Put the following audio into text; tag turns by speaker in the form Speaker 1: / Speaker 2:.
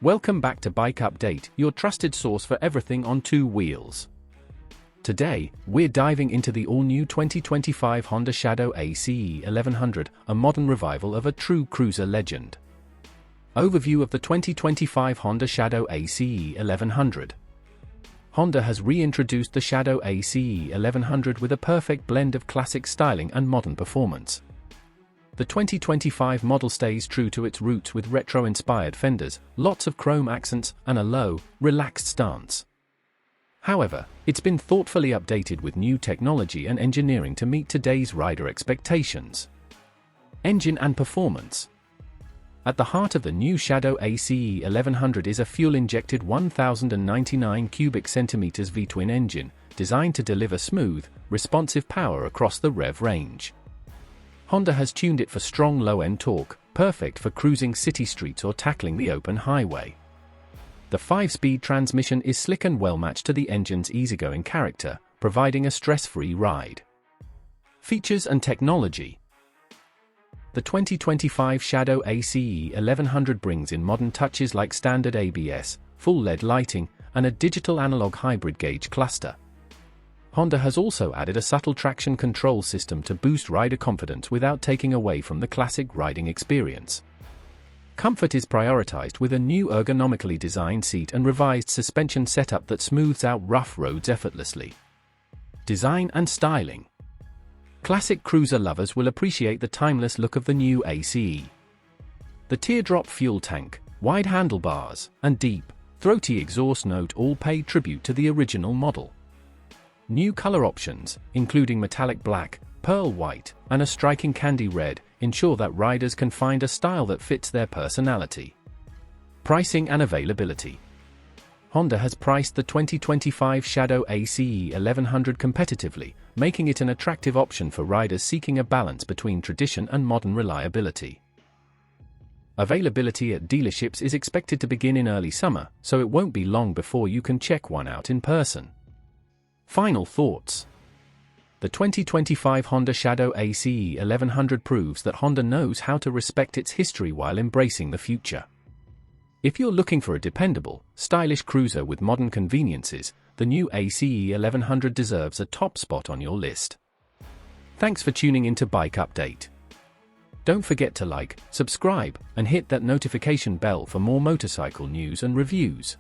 Speaker 1: Welcome back to Bike Update, your trusted source for everything on two wheels. Today, we're diving into the all-new 2025 Honda Shadow ACE 1100, a modern revival of a true cruiser legend. Overview of the 2025 Honda Shadow ACE 1100. Honda has reintroduced the Shadow ACE 1100 with a perfect blend of classic styling and modern performance. The 2025 model stays true to its roots with retro-inspired fenders, lots of chrome accents, and a low, relaxed stance. However, it's been thoughtfully updated with new technology and engineering to meet today's rider expectations. Engine and performance. At the heart of the new Shadow ACE 1100 is a fuel-injected 1099 cubic centimeters V-twin engine, designed to deliver smooth, responsive power across the rev range. Honda has tuned it for strong low-end torque, perfect for cruising city streets or tackling the open highway. The 5-speed transmission is slick and well-matched to the engine's easygoing character, providing a stress-free ride. Features and technology. The 2025 Shadow ACE 1100 brings in modern touches like standard ABS, full LED lighting, and a digital analog hybrid gauge cluster. Honda has also added a subtle traction control system to boost rider confidence without taking away from the classic riding experience. Comfort is prioritized with a new ergonomically designed seat and revised suspension setup that smooths out rough roads effortlessly. Design and styling. Classic cruiser lovers will appreciate the timeless look of the new ACE. The teardrop fuel tank, wide handlebars, and deep, throaty exhaust note all pay tribute to the original model. New color options, including metallic black, pearl white, and a striking candy red, ensure that riders can find a style that fits their personality. Pricing and availability. Honda has priced the 2025 Shadow ACE 1100 competitively, making it an attractive option for riders seeking a balance between tradition and modern reliability. Availability at dealerships is expected to begin in early summer, so it won't be long before you can check one out in person. Final thoughts. The 2025 Honda Shadow ACE 1100 proves that Honda knows how to respect its history while embracing the future. If you're looking for a dependable, stylish cruiser with modern conveniences, the new ACE 1100 deserves a top spot on your list. Thanks for tuning into Bike Update. Don't forget to like, subscribe, and hit that notification bell for more motorcycle news and reviews.